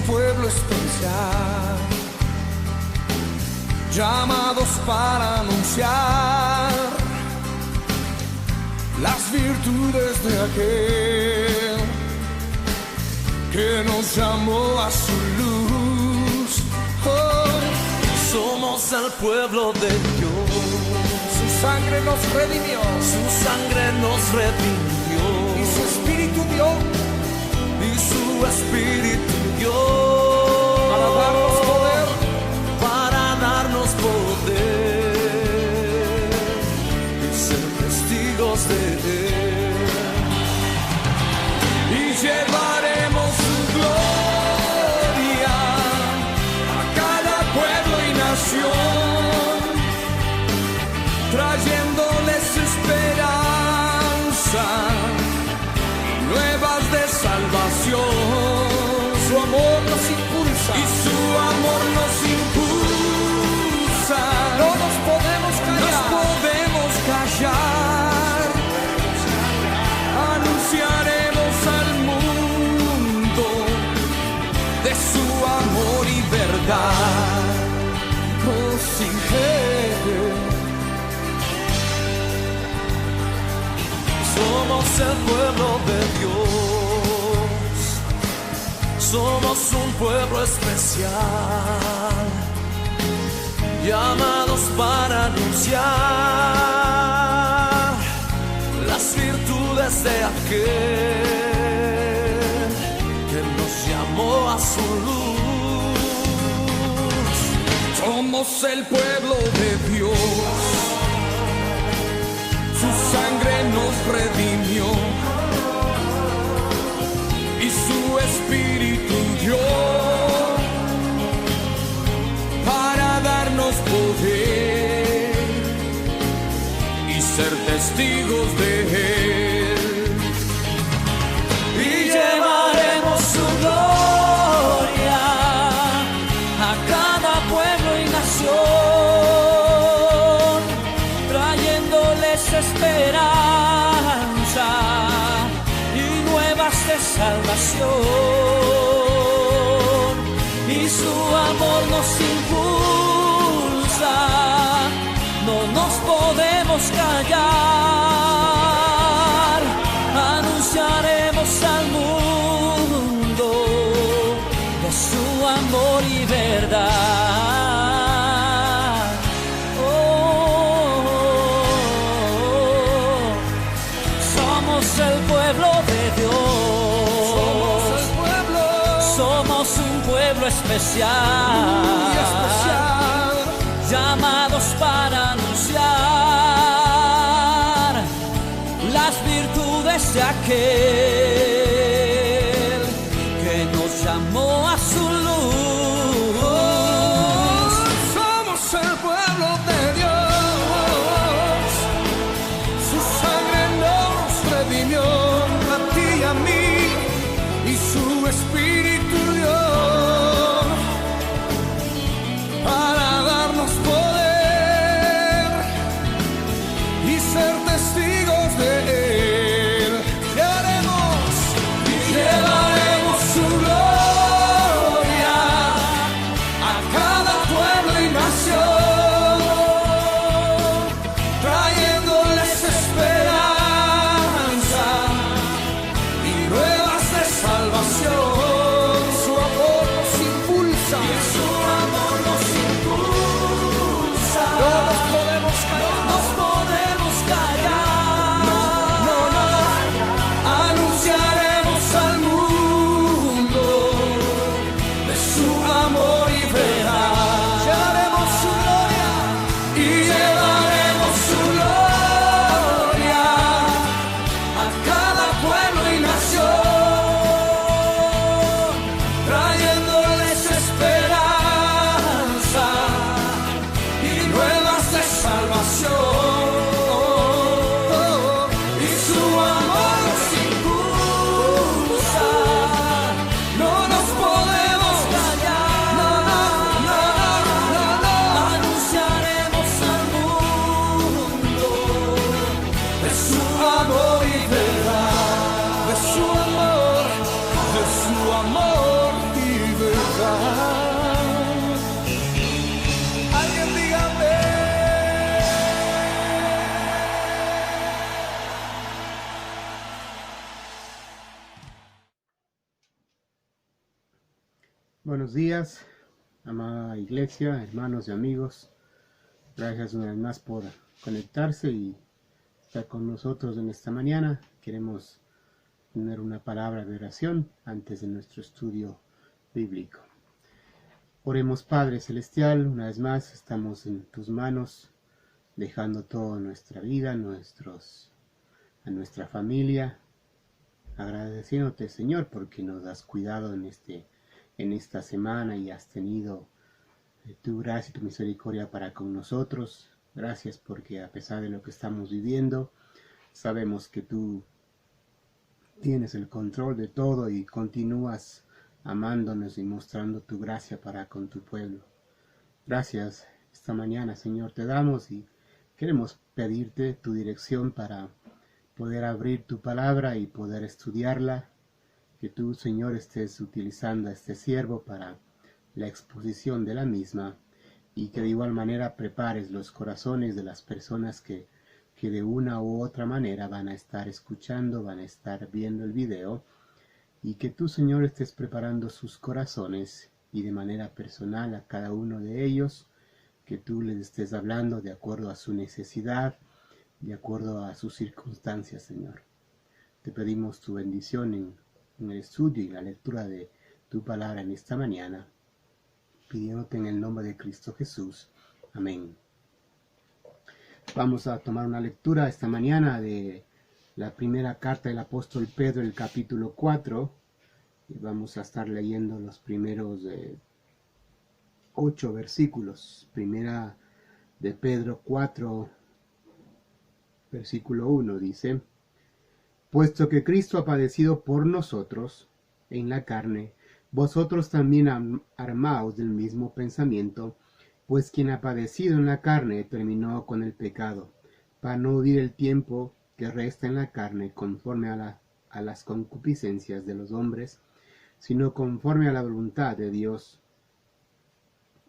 un pueblo especial, llamados para anunciar las virtudes de aquel que nos llamó a su luz. Oh, somos el pueblo de Dios. Su sangre nos redimió, su sangre nos redimió, y su espíritu dio, y su espíritu dio para darnos poder, y ser testigos de él, y llevaremos su gloria a cada pueblo y nación, trayéndoles esperanza y nuevas de salvación. Su amor nos impulsa, y su amor nos impulsa. No nos podemos callar, anunciaremos al mundo de su amor y verdad. Oh, sí, somos el pueblo de Dios, somos un pueblo especial, llamados para anunciar las virtudes de aquel que nos llamó a su luz. somos el pueblo de Dios, su sangre nos redimió, y su espíritu dio para darnos poder y ser testigos de él. Y llevaremos su gloria a cada pueblo y nación, trayéndoles esperanza y nuevas de salvación, y su amor nos impulsa, no nos podemos callar, anunciaremos al mundo de su amor y verdad. Somos el pueblo de Dios, somos un pueblo especial, llamados para anunciar las virtudes de aquel que nos llamó a su luz. Somos el pueblo de Dios, su sangre nos redimió, a ti y a mí, y su espíritu dio para darnos poder y ser testigos de él. Llevaremos buenos días, amada iglesia, hermanos y amigos. Gracias una vez más por conectarse y estar con nosotros en esta mañana. Queremos tener una palabra de oración antes de nuestro estudio bíblico. Oremos, Padre Celestial, una vez más estamos en tus manos, dejando toda nuestra vida, a nuestra familia, agradeciéndote, Señor, porque nos has cuidado en esta semana y has tenido tu gracia y tu misericordia para con nosotros. Gracias porque a pesar de lo que estamos viviendo, sabemos que tú tienes el control de todo y continúas amándonos y mostrando tu gracia para con tu pueblo. Gracias esta mañana, Señor, te damos y queremos pedirte tu dirección para poder abrir tu palabra y poder estudiarla. Que tú, Señor, estés utilizando a este siervo para la exposición de la misma y que de igual manera prepares los corazones de las personas que de una u otra manera van a estar escuchando, van a estar viendo el video, y que tú, Señor, estés preparando sus corazones y de manera personal a cada uno de ellos, que tú les estés hablando de acuerdo a su necesidad, de acuerdo a sus circunstancias, Señor. Te pedimos tu bendición en el estudio y la lectura de tu palabra en esta mañana, pidiéndote en el nombre de Cristo Jesús. Amén. Vamos a tomar una lectura esta mañana de la primera carta del apóstol Pedro, el capítulo 4, y vamos a estar leyendo los primeros 8 versículos. Primera de Pedro 4, versículo 1 dice: puesto que Cristo ha padecido por nosotros en la carne, vosotros también armaos del mismo pensamiento, pues quien ha padecido en la carne terminó con el pecado, para no huir el tiempo que resta en la carne conforme a las concupiscencias de los hombres, sino conforme a la voluntad de Dios.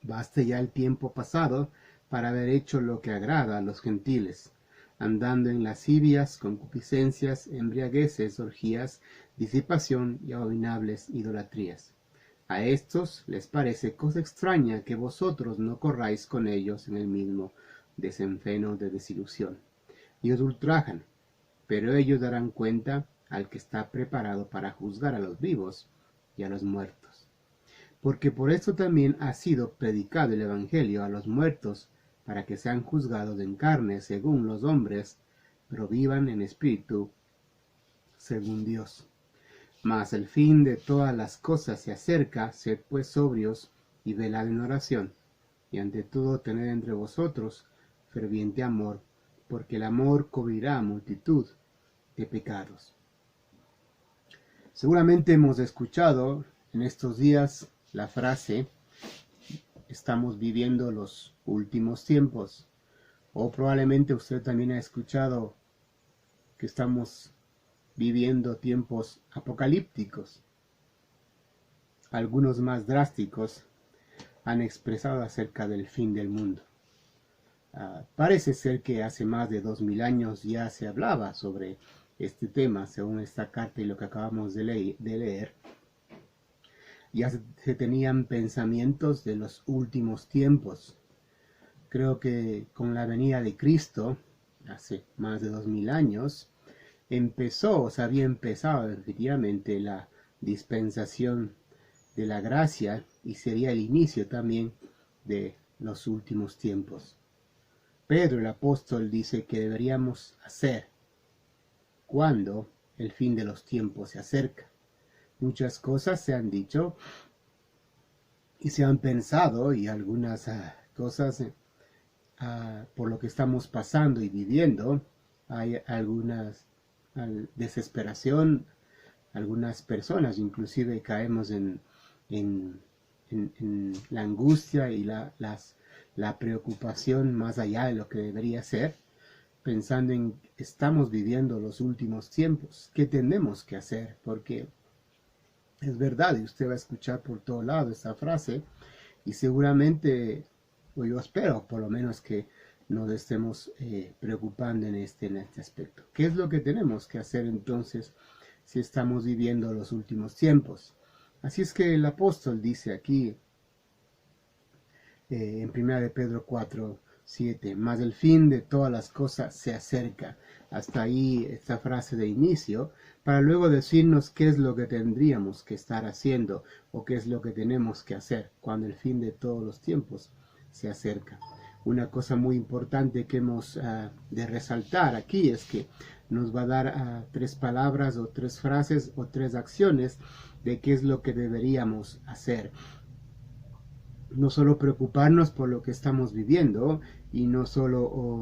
Baste ya el tiempo pasado para haber hecho lo que agrada a los gentiles, andando en lascivias, concupiscencias, embriagueces, orgías, disipación y abominables idolatrías. A estos les parece cosa extraña que vosotros no corráis con ellos en el mismo desenfreno de desilusión, y os ultrajan, pero ellos darán cuenta al que está preparado para juzgar a los vivos y a los muertos. Porque por esto también ha sido predicado el Evangelio a los muertos, para que sean juzgados en carne según los hombres, pero vivan en espíritu según Dios. Mas el fin de todas las cosas se acerca, sed pues sobrios y velad en oración, y ante todo tened entre vosotros ferviente amor, porque el amor cubrirá multitud de pecados. Seguramente hemos escuchado en estos días la frase: estamos viviendo los últimos tiempos, o probablemente usted también ha escuchado que estamos viviendo tiempos apocalípticos. Algunos más drásticos han expresado acerca del fin del mundo. Parece ser que hace más de 2000 años ya se hablaba sobre este tema, según esta carta y lo que acabamos de leer. Ya se tenían pensamientos de los últimos tiempos. Creo que con la venida de Cristo, hace más de 2000 años, se había empezado definitivamente la dispensación de la gracia, y sería el inicio también de los últimos tiempos. Pedro el apóstol dice que deberíamos hacer cuando el fin de los tiempos se acerca. Muchas cosas se han dicho y se han pensado, y algunas cosas por lo que estamos pasando y viviendo, hay algunas desesperación. Algunas personas inclusive caemos en la angustia y la preocupación más allá de lo que debería ser, pensando en estamos viviendo los últimos tiempos. ¿Qué tenemos que hacer? Porque es verdad, y usted va a escuchar por todo lado esta frase, y seguramente, o yo espero por lo menos, que nos estemos preocupando en este aspecto. ¿Qué es lo que tenemos que hacer entonces si estamos viviendo los últimos tiempos? Así es que el apóstol dice aquí, en 1 de Pedro 4:7, mas el fin de todas las cosas se acerca. Hasta ahí esta frase de inicio, para luego decirnos qué es lo que tendríamos que estar haciendo o qué es lo que tenemos que hacer cuando el fin de todos los tiempos se acerca. Una cosa muy importante que hemos de resaltar aquí es que nos va a dar 3 palabras o 3 frases o 3 acciones de qué es lo que deberíamos hacer. No solo preocuparnos por lo que estamos viviendo y no solo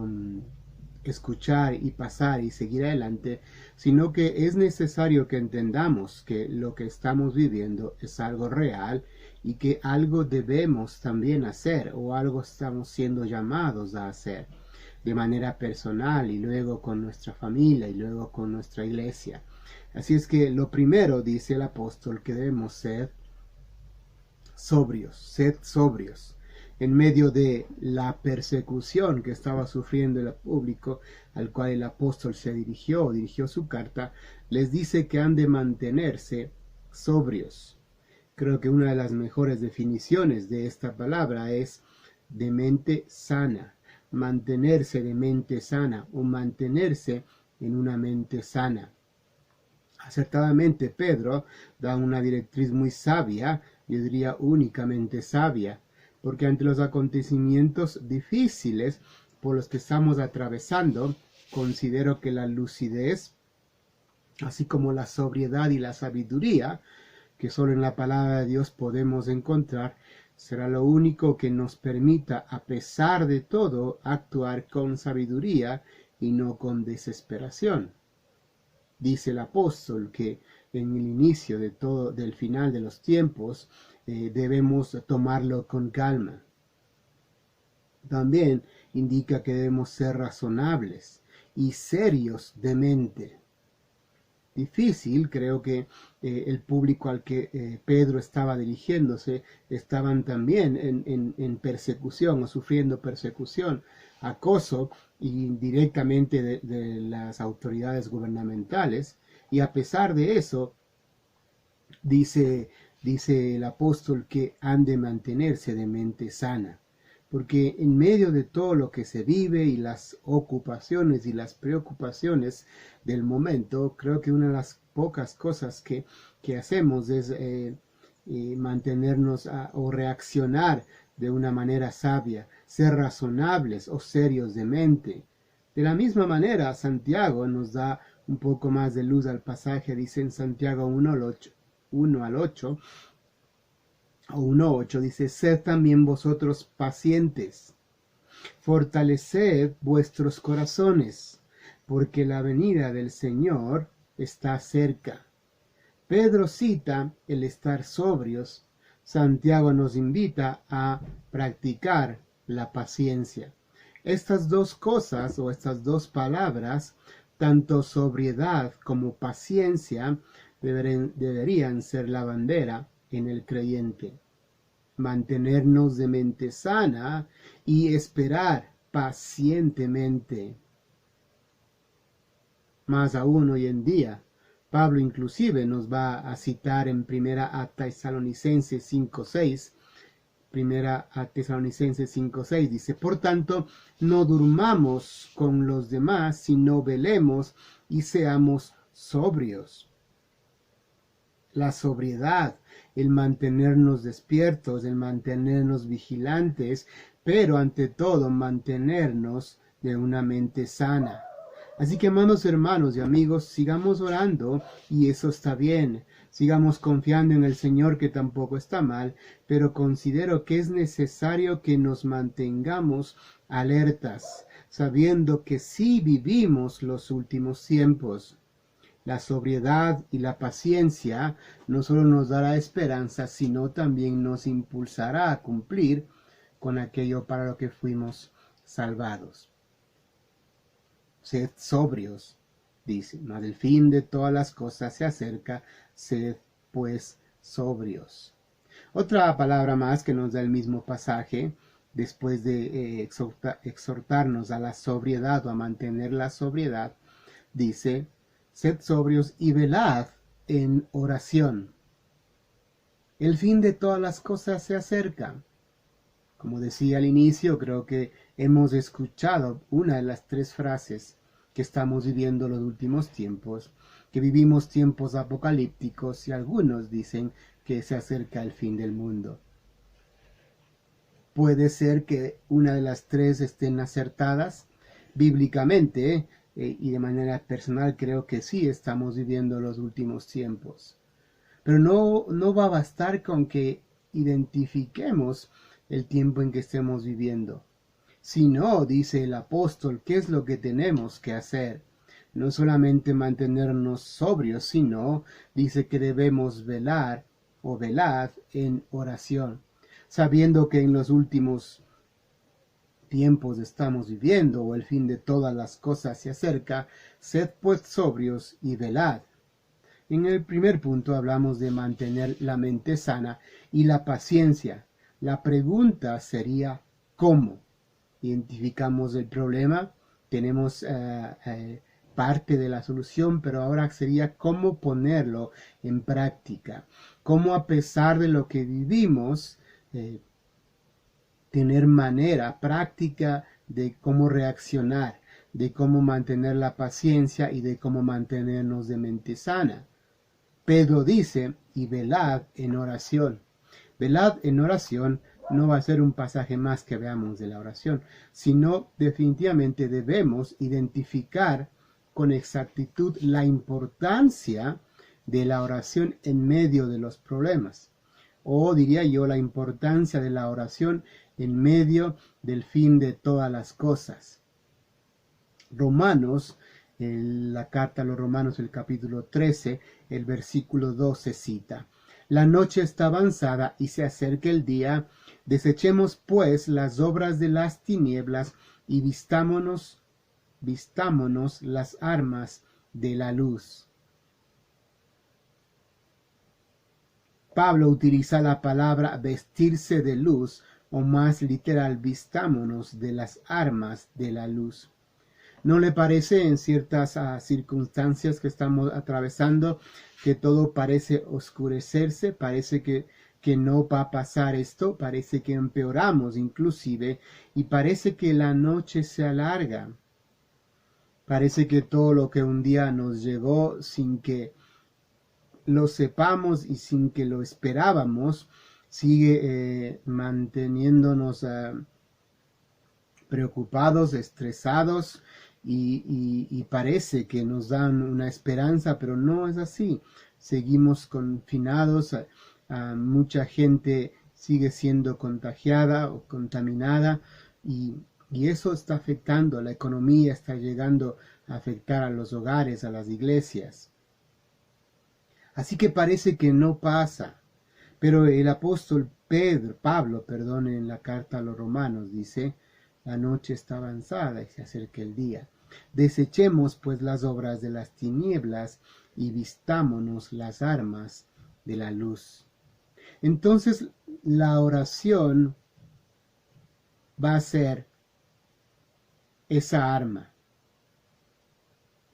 escuchar y pasar y seguir adelante, sino que es necesario que entendamos que lo que estamos viviendo es algo real y que algo debemos también hacer o algo estamos siendo llamados a hacer de manera personal y luego con nuestra familia y luego con nuestra iglesia. Así es que lo primero, dice el apóstol, que debemos ser sobrios, sed sobrios. En medio de la persecución que estaba sufriendo el público al cual el apóstol se dirigió su carta, les dice que han de mantenerse sobrios. Creo que una de las mejores definiciones de esta palabra es de mente sana, mantenerse de mente sana o mantenerse en una mente sana. Acertadamente Pedro da una directriz muy sabia, yo diría únicamente sabia, porque ante los acontecimientos difíciles por los que estamos atravesando, considero que la lucidez, así como la sobriedad y la sabiduría, que solo en la palabra de Dios podemos encontrar, será lo único que nos permita, a pesar de todo, actuar con sabiduría y no con desesperación. Dice el apóstol que en el inicio de todo, del final de los tiempos, debemos tomarlo con calma. También indica que debemos ser razonables y serios de mente. Difícil, creo que el público al que Pedro estaba dirigiéndose estaban también en persecución o sufriendo persecución, acoso y directamente de las autoridades gubernamentales, y a pesar de eso dice el apóstol que han de mantenerse de mente sana, porque en medio de todo lo que se vive y las ocupaciones y las preocupaciones del momento, creo que una de las pocas cosas que hacemos es mantenernos o reaccionar de una manera sabia, ser razonables o serios de mente. De la misma manera, Santiago nos da un poco más de luz al pasaje, dice en Santiago 1:8, dice, sed también vosotros pacientes, fortaleced vuestros corazones, porque la venida del Señor está cerca. Pedro cita el estar sobrios, Santiago nos invita a practicar la paciencia. Estas dos cosas o estas dos palabras, tanto sobriedad como paciencia, deberían ser la bandera en el creyente. Mantenernos de mente sana y esperar pacientemente. Más aún hoy en día, Pablo inclusive nos va a citar en Primera a Tesalonicenses 5:6. Primera a Tesalonicenses 5:6 dice, por tanto, no durmamos con los demás, sino velemos y seamos sobrios. La sobriedad, el mantenernos despiertos, el mantenernos vigilantes, pero ante todo mantenernos de una mente sana. Así que, amados hermanos y amigos, sigamos orando y eso está bien. Sigamos confiando en el Señor, que tampoco está mal, pero considero que es necesario que nos mantengamos alertas, sabiendo que sí vivimos los últimos tiempos. La sobriedad y la paciencia no solo nos dará esperanza, sino también nos impulsará a cumplir con aquello para lo que fuimos salvados. Sed sobrios, dice, mas el fin de todas las cosas se acerca, sed pues sobrios. Otra palabra más que nos da el mismo pasaje, después de exhortarnos a la sobriedad o a mantener la sobriedad, dice, sed sobrios y velad en oración. El fin de todas las cosas se acerca. Como decía al inicio, creo que hemos escuchado una de las tres frases que estamos viviendo los últimos tiempos, que vivimos tiempos apocalípticos y algunos dicen que se acerca el fin del mundo. Puede ser que una de las tres estén acertadas bíblicamente, y de manera personal creo que sí estamos viviendo los últimos tiempos. Pero no va a bastar con que identifiquemos el tiempo en que estemos viviendo. Si no, dice el apóstol, ¿qué es lo que tenemos que hacer? No solamente mantenernos sobrios, sino dice que debemos velar o velad en oración, sabiendo que en los últimos tiempos estamos viviendo o el fin de todas las cosas se acerca. Sed pues sobrios y velad. En el primer punto hablamos de mantener la mente sana y la paciencia. La pregunta sería ¿cómo? Identificamos el problema, tenemos parte de la solución, pero ahora sería cómo ponerlo en práctica. Cómo, a pesar de lo que vivimos, tener manera práctica de cómo reaccionar, de cómo mantener la paciencia y de cómo mantenernos de mente sana. Pedro dice, y velad en oración. Velad en oración no va a ser un pasaje más que veamos de la oración, sino definitivamente debemos identificar con exactitud la importancia de la oración en medio de los problemas. O diría yo, la importancia de la oración en medio del fin de todas las cosas. Romanos, la carta a los Romanos, el capítulo 13, el versículo 12 cita: La noche está avanzada y se acerca el día. Desechemos pues las obras de las tinieblas y vistámonos las armas de la luz. Pablo utiliza la palabra vestirse de luz, o más literal, vistámonos de las armas de la luz. ¿No le parece en ciertas circunstancias que estamos atravesando que todo parece oscurecerse? Parece que no va a pasar esto, parece que empeoramos inclusive, y parece que la noche se alarga. Parece que todo lo que un día nos llegó sin que lo sepamos y sin que lo esperábamos, sigue manteniéndonos preocupados, estresados, y parece que nos dan una esperanza, pero no es así. Seguimos confinados, mucha gente sigue siendo contagiada o contaminada, y eso está afectando la economía, está llegando a afectar a los hogares, a las iglesias. Así que parece que no pasa, pero el apóstol Pablo, en la carta a los Romanos dice: la noche está avanzada y se acerca el día. Desechemos pues las obras de las tinieblas y vistámonos las armas de la luz. Entonces la oración va a ser esa arma.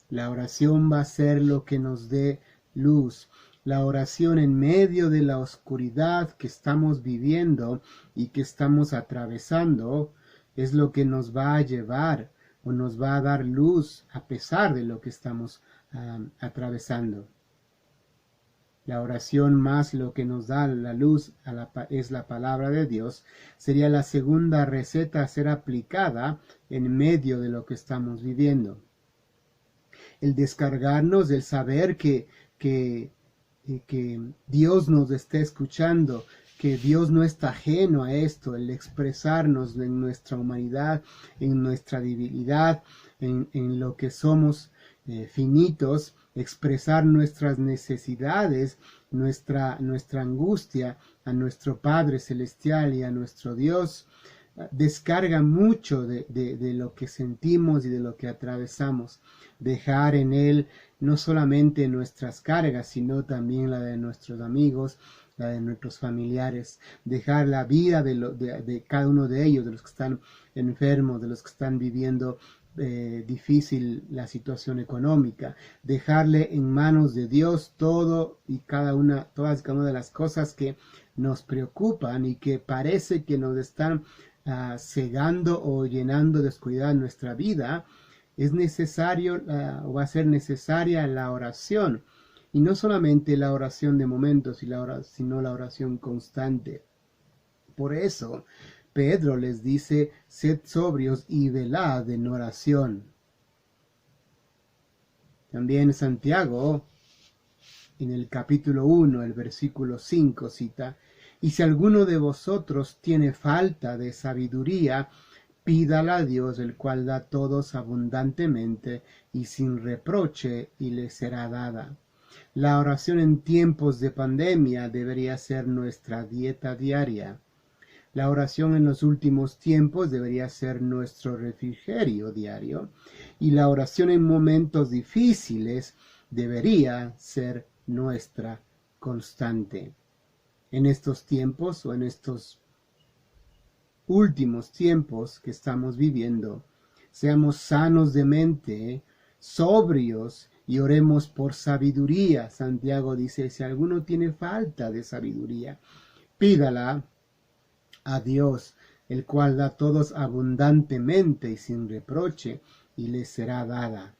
La oración va a ser lo que nos dé luz. La oración en medio de la oscuridad que estamos viviendo y que estamos atravesando es lo que nos va a llevar o nos va a dar luz a pesar de lo que estamos atravesando. La oración más lo que nos da la luz es la palabra de Dios. Sería la segunda receta a ser aplicada en medio de lo que estamos viviendo. El descargarnos, el saber que Dios nos está escuchando, que Dios no está ajeno a esto, el expresarnos en nuestra humanidad, en nuestra debilidad, en lo que somos finitos, expresar nuestras necesidades, nuestra angustia a nuestro Padre Celestial y a nuestro Dios, descarga mucho de lo que sentimos y de lo que atravesamos. Dejar en Él no solamente nuestras cargas, sino también la de nuestros amigos, la de nuestros familiares. Dejar la vida de cada uno de ellos, de los que están enfermos, de los que están viviendo difícil la situación económica, dejarle en manos de Dios todo y todas y cada una de las cosas que nos preocupan y que parece que nos están cegando o llenando de oscuridad nuestra vida. Es necesario o va a ser necesaria la oración, y no solamente la oración de momentos, sino la oración constante. Por eso Pedro les dice: sed sobrios y velad en oración. También Santiago, en el capítulo 1, el versículo 5, cita: y si alguno de vosotros tiene falta de sabiduría, pídala a Dios, el cual da a todos abundantemente y sin reproche, y le será dada. La oración en tiempos de pandemia debería ser nuestra dieta diaria. La oración en los últimos tiempos debería ser nuestro refrigerio diario, y la oración en momentos difíciles debería ser nuestra constante. En estos tiempos o en estos últimos tiempos que estamos viviendo, seamos sanos de mente, sobrios, y oremos por sabiduría. Santiago dice: si alguno tiene falta de sabiduría, pídala a Dios, el cual da a todos abundantemente y sin reproche, y les será dada.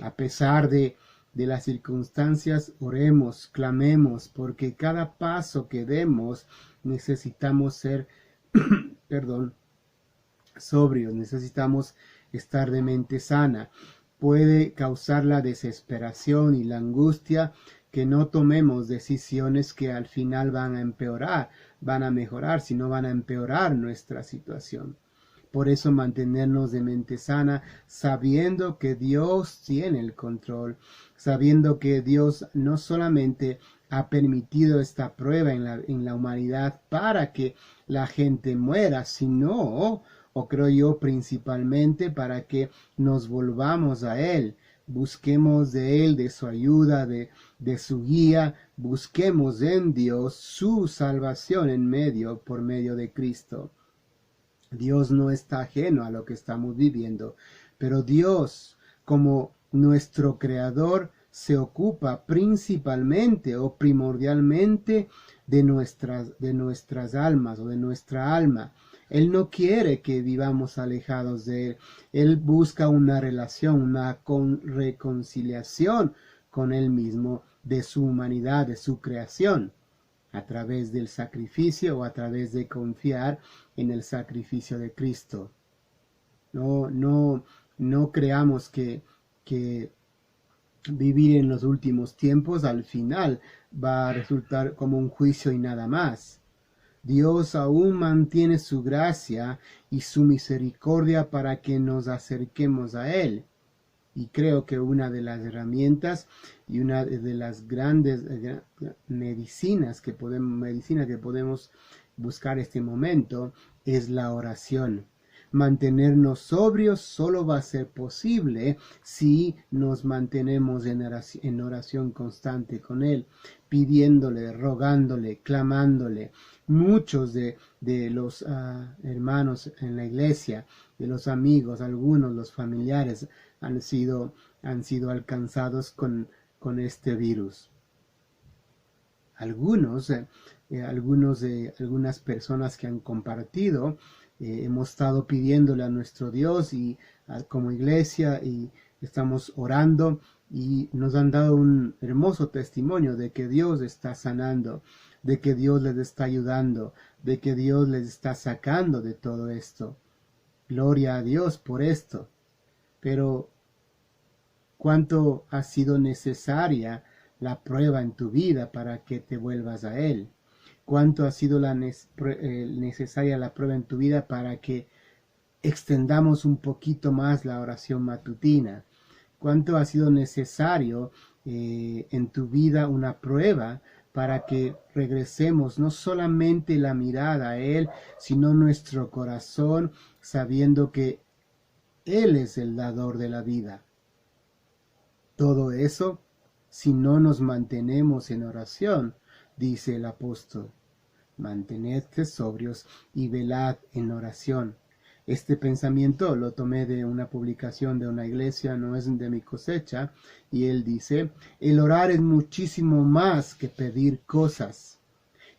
A pesar de las circunstancias, oremos, clamemos, porque cada paso que demos necesitamos ser sobrios, necesitamos estar de mente sana. Puede causar la desesperación y la angustia que no tomemos decisiones que al final van a mejorar, sino van a empeorar nuestra situación. Por eso mantenernos de mente sana, sabiendo que Dios tiene el control, sabiendo que Dios no solamente ha permitido esta prueba en la humanidad para que la gente muera, sino, o creo yo, principalmente para que nos volvamos a Él. Busquemos de Él, de su ayuda, de su guía. Busquemos en Dios su salvación por medio de Cristo. Dios no está ajeno a lo que estamos viviendo, pero Dios, como nuestro Creador, se ocupa principalmente o primordialmente de nuestras almas o de nuestra alma. Él no quiere que vivamos alejados de Él. Él busca una relación, una reconciliación con Él mismo, de su humanidad, de su creación, a través del sacrificio o a través de confiar en el sacrificio de Cristo. No creamos que vivir en los últimos tiempos al final va a resultar como un juicio y nada más. Dios aún mantiene su gracia y su misericordia para que nos acerquemos a Él. Y creo que una de las herramientas y una de las grandes medicinas que podemos buscar este momento es la oración. Mantenernos sobrios solo va a ser posible si nos mantenemos en oración constante con Él, pidiéndole, rogándole, clamándole. Muchos de los hermanos en la iglesia, de los amigos, algunos, los familiares, han sido alcanzados con este virus. Algunas personas que han compartido, hemos estado pidiéndole a nuestro Dios y como iglesia, y estamos orando, y nos han dado un hermoso testimonio de que Dios está sanando, de que Dios les está ayudando, de que Dios les está sacando de todo esto. Gloria a Dios por esto. Pero ¿cuánto ha sido necesaria la prueba en tu vida para que te vuelvas a Él? ¿Cuánto ha sido necesaria la prueba en tu vida para que extendamos un poquito más la oración matutina? ¿Cuánto ha sido necesario en tu vida una prueba para que regresemos no solamente la mirada a Él, sino nuestro corazón, sabiendo que Él es el dador de la vida? Todo eso, si no nos mantenemos en oración, dice el apóstol: mantenedse sobrios y velad en oración. Este pensamiento lo tomé de una publicación de una iglesia, no es de mi cosecha, y él dice, el orar es muchísimo más que pedir cosas.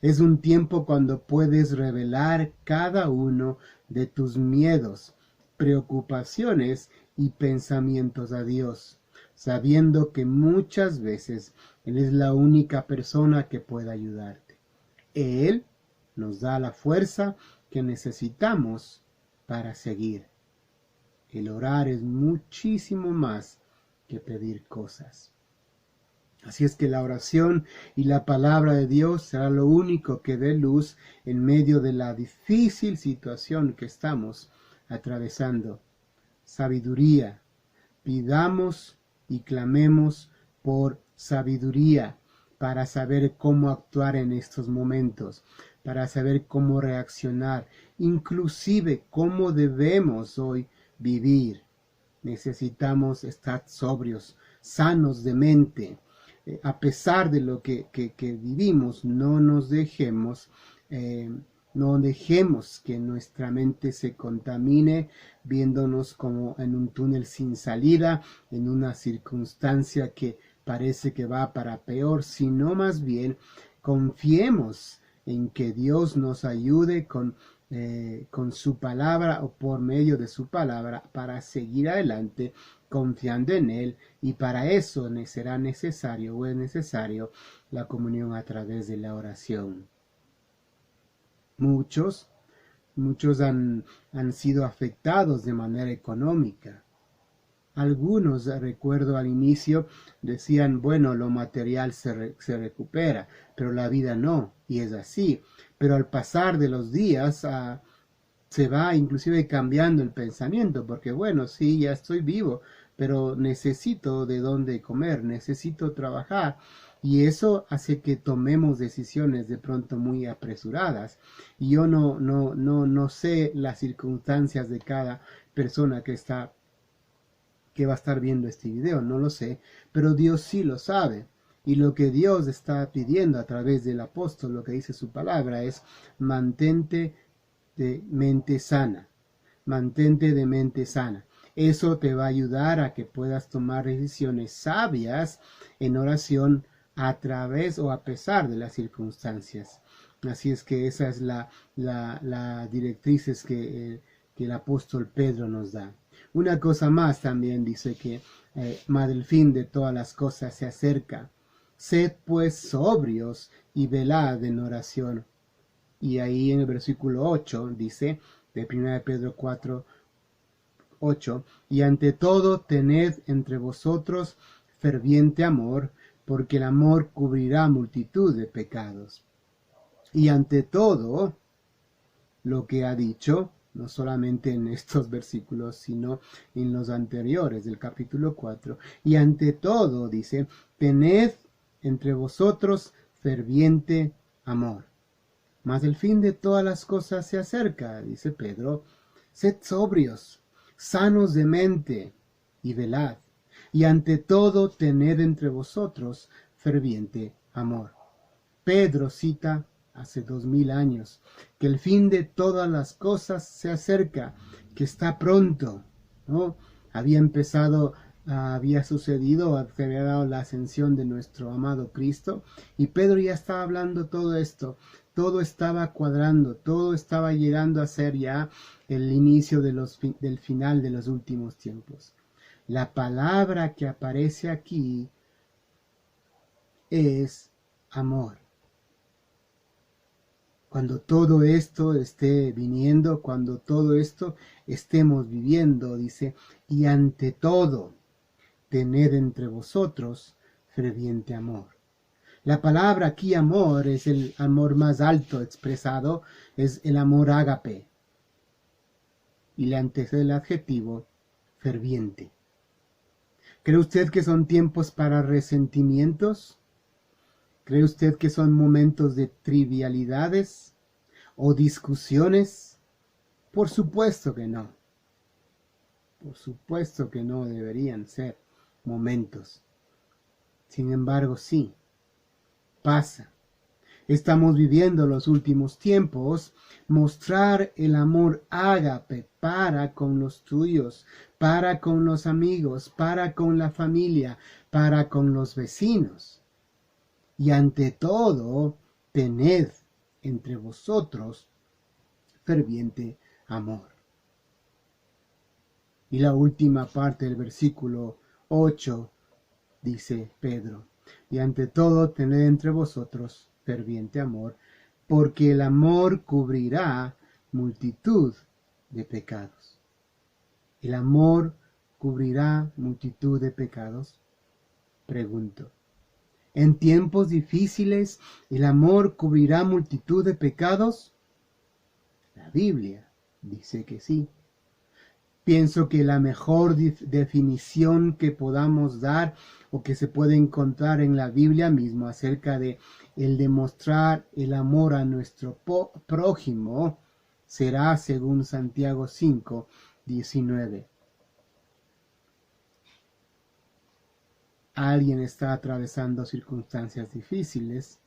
Es un tiempo cuando puedes revelar cada uno de tus miedos, preocupaciones y pensamientos a Dios, sabiendo que muchas veces Él es la única persona que puede ayudarte. Él nos da la fuerza que necesitamos para seguir. El orar es muchísimo más que pedir cosas. Así es que la oración y la palabra de Dios será lo único que dé luz en medio de la difícil situación que estamos atravesando. Sabiduría. Pidamos y clamemos por sabiduría para saber cómo actuar en estos momentos, para saber cómo reaccionar, inclusive cómo debemos hoy vivir. Necesitamos estar sobrios, sanos de mente. A pesar de lo que vivimos, no dejemos que nuestra mente se contamine viéndonos como en un túnel sin salida, en una circunstancia que parece que va para peor, sino más bien confiemos en que Dios nos ayude con su palabra o por medio de su palabra para seguir adelante confiando en Él, y para eso será necesario o es necesario la comunión a través de la oración. Muchos han sido afectados de manera económica. Algunos, recuerdo al inicio, decían, bueno, lo material se recupera, pero la vida no, y es así. Pero al pasar de los días se va inclusive cambiando el pensamiento, porque bueno, sí, ya estoy vivo, pero necesito de dónde comer, necesito trabajar. Y eso hace que tomemos decisiones de pronto muy apresuradas. Y yo no sé las circunstancias de cada persona que va a estar viendo este video, no lo sé, pero Dios sí lo sabe. Y lo que Dios está pidiendo a través del apóstol, lo que dice su palabra, es mantente de mente sana. Mantente de mente sana. Eso te va a ayudar a que puedas tomar decisiones sabias en oración a través o a pesar de las circunstancias. Así es que esa es la directrices que el apóstol Pedro nos da. Una cosa más también dice que mas el fin de todas las cosas se acerca. Sed pues sobrios y velad en oración. Y ahí en el versículo 8 dice, de 1 Pedro 4, 8, y ante todo tened entre vosotros ferviente amor, porque el amor cubrirá multitud de pecados. Y ante todo, lo que ha dicho, no solamente en estos versículos, sino en los anteriores del capítulo 4, y ante todo, dice, tened entre vosotros ferviente amor. Mas el fin de todas las cosas se acerca, dice Pedro. Sed sobrios, sanos de mente, y velad. Y ante todo tened entre vosotros ferviente amor. Pedro cita hace 2000 años que el fin de todas las cosas se acerca, que está pronto, ¿no? Había sucedido, se había dado la ascensión de nuestro amado Cristo, y Pedro ya estaba hablando todo esto. Todo estaba cuadrando, todo estaba llegando a ser ya el inicio del final de los últimos tiempos. La palabra que aparece aquí es amor. Cuando todo esto esté viniendo, cuando todo esto estemos viviendo, dice, y ante todo, tened entre vosotros ferviente amor. La palabra aquí amor es el amor más alto expresado, es el amor ágape. Y le antecede el adjetivo ferviente. ¿Cree usted que son tiempos para resentimientos? ¿Cree usted que son momentos de trivialidades o discusiones? Por supuesto que no. Por supuesto que no deberían ser momentos. Sin embargo, sí. Pasa. Estamos viviendo los últimos tiempos. Mostrar el amor ágape para con los tuyos, para con los amigos, para con la familia, para con los vecinos. Y ante todo, tened entre vosotros ferviente amor. Y la última parte del versículo 8 dice Pedro: y ante todo tened entre vosotros ferviente amor, porque el amor cubrirá multitud de pecados. ¿El amor cubrirá multitud de pecados? Pregunto. ¿En tiempos difíciles el amor cubrirá multitud de pecados? La Biblia dice que sí. Pienso que la mejor definición que podamos dar o que se puede encontrar en la Biblia mismo acerca de el demostrar el amor a nuestro prójimo será según Santiago 5:19. Alguien está atravesando circunstancias difíciles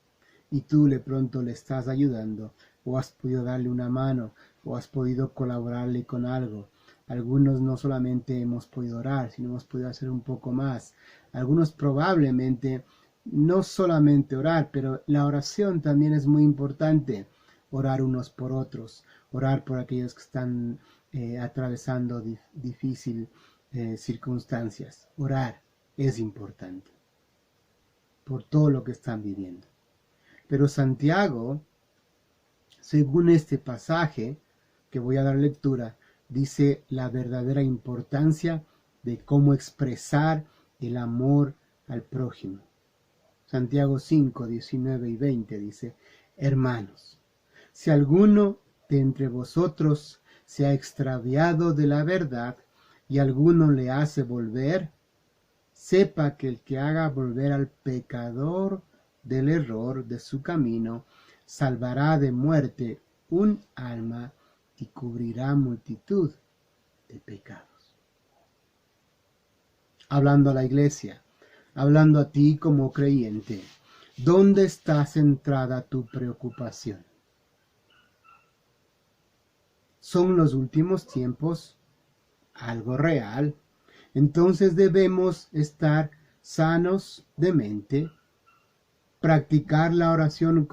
y tú de pronto le estás ayudando, o has podido darle una mano, o has podido colaborarle con algo. Algunos no solamente hemos podido orar, sino hemos podido hacer un poco más. Algunos probablemente no solamente orar, pero la oración también es muy importante. Orar unos por otros, orar por aquellos que están atravesando difíciles circunstancias. Orar es importante por todo lo que están viviendo. Pero Santiago, según este pasaje que voy a dar lectura, dice la verdadera importancia de cómo expresar el amor al prójimo. Santiago 5:19 y 20 dice: hermanos, si alguno de entre vosotros se ha extraviado de la verdad y alguno le hace volver, sepa que el que haga volver al pecador del error de su camino, salvará de muerte un alma y cubrirá multitud de pecados. Hablando a la iglesia, hablando a ti como creyente, ¿dónde está centrada tu preocupación? ¿Son los últimos tiempos algo real? Entonces debemos estar sanos de mente, practicar la oración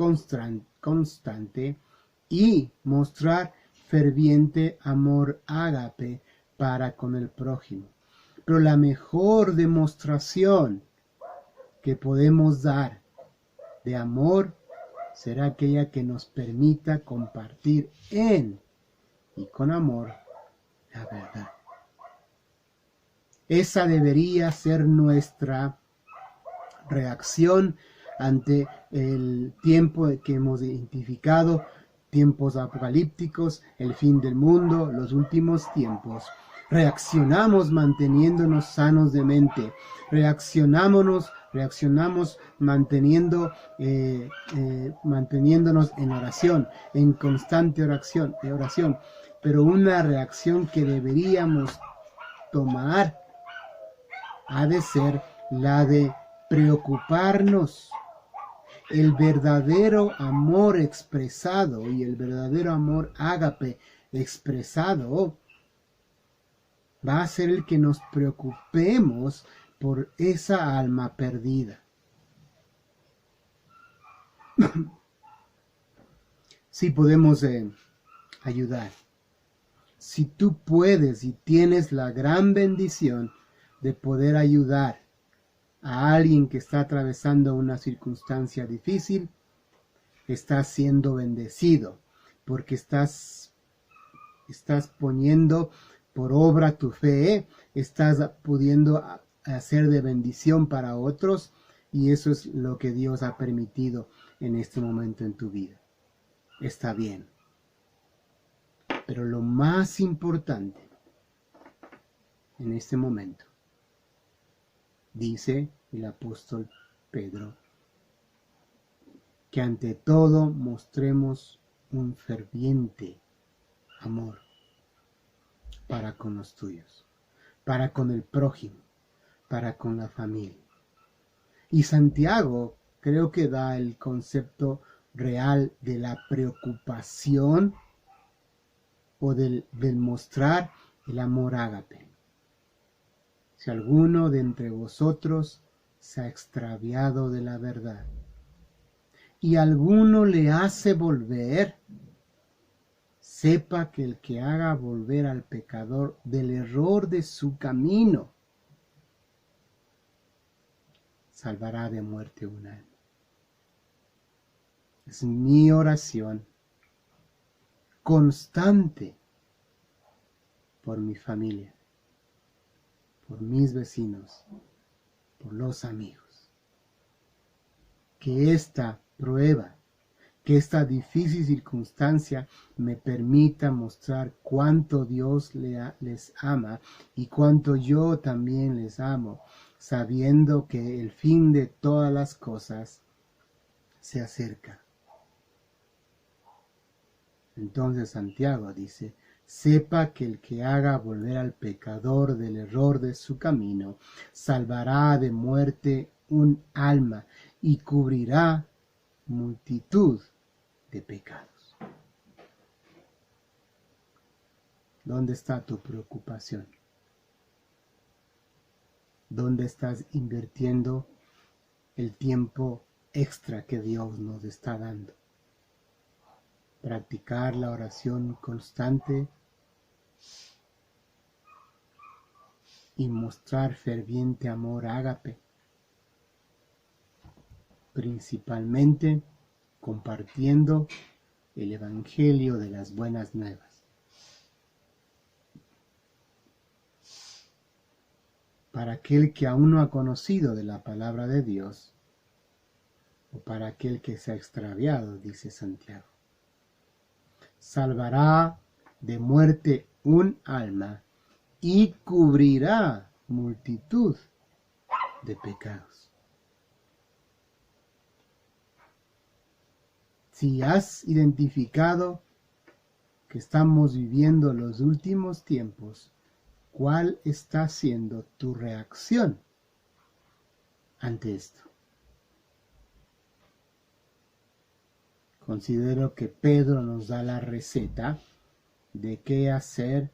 constante y mostrar ferviente amor ágape para con el prójimo. Pero la mejor demostración que podemos dar de amor será aquella que nos permita compartir en y con amor la verdad. Esa debería ser nuestra reacción ante el tiempo que hemos identificado, tiempos apocalípticos, el fin del mundo, los últimos tiempos. Reaccionamos manteniéndonos sanos de mente, reaccionamos manteniéndonos en oración, en constante oración, pero una reacción que deberíamos tomar ha de ser la de preocuparnos. El verdadero amor expresado y el verdadero amor ágape expresado va a ser el que nos preocupemos por esa alma perdida. Si podemos ayudar, si tú puedes y tienes la gran bendición de poder ayudar a alguien que está atravesando una circunstancia difícil, estás siendo bendecido, porque estás poniendo por obra tu fe, estás pudiendo hacer de bendición para otros, y eso es lo que Dios ha permitido en este momento en tu vida. Está bien. Pero lo más importante en este momento, dice el apóstol Pedro, que ante todo mostremos un ferviente amor para con los tuyos, para con el prójimo, para con la familia. Y Santiago creo que da el concepto real de la preocupación o del mostrar el amor ágape. Si alguno de entre vosotros se ha extraviado de la verdad y alguno le hace volver, sepa que el que haga volver al pecador del error de su camino, salvará de muerte un alma. Es mi oración constante por mi familia, por mis vecinos, por los amigos. Que esta prueba, que esta difícil circunstancia me permita mostrar cuánto Dios les ama y cuánto yo también les amo, sabiendo que el fin de todas las cosas se acerca. Entonces Santiago dice: sepa que el que haga volver al pecador del error de su camino, salvará de muerte un alma y cubrirá multitud de pecados. ¿Dónde está tu preocupación? ¿Dónde estás invirtiendo el tiempo extra que Dios nos está dando? Practicar la oración constante y mostrar ferviente amor ágape, principalmente compartiendo el Evangelio de las buenas nuevas. Para aquel que aún no ha conocido de la palabra de Dios, o para aquel que se ha extraviado, dice Santiago, salvará de muerte un alma y cubrirá multitud de pecados. Si has identificado que estamos viviendo los últimos tiempos, ¿cuál está siendo tu reacción ante esto? Considero que Pedro nos da la receta de qué hacer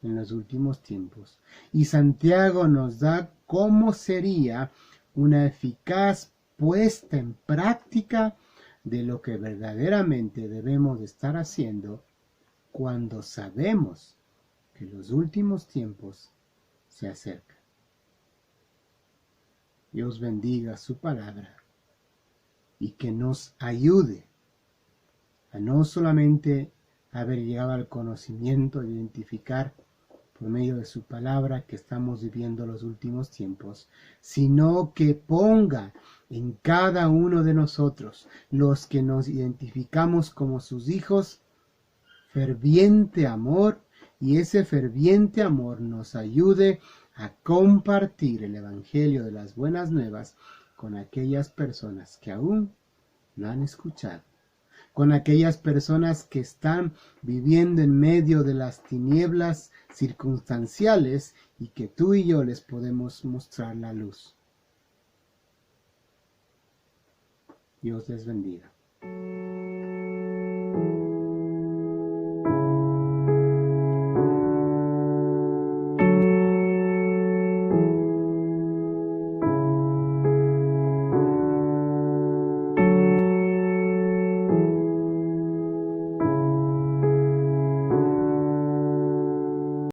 en los últimos tiempos. Y Santiago nos da cómo sería una eficaz puesta en práctica de lo que verdaderamente debemos estar haciendo cuando sabemos que los últimos tiempos se acercan. Dios bendiga su palabra y que nos ayude a no solamente haber llegado al conocimiento de identificar por medio de su palabra que estamos viviendo los últimos tiempos, sino que ponga en cada uno de nosotros, los que nos identificamos como sus hijos, ferviente amor, y ese ferviente amor nos ayude a compartir el Evangelio de las buenas nuevas con aquellas personas que aún no han escuchado, con aquellas personas que están viviendo en medio de las tinieblas circunstanciales y que tú y yo les podemos mostrar la luz. Dios les bendiga.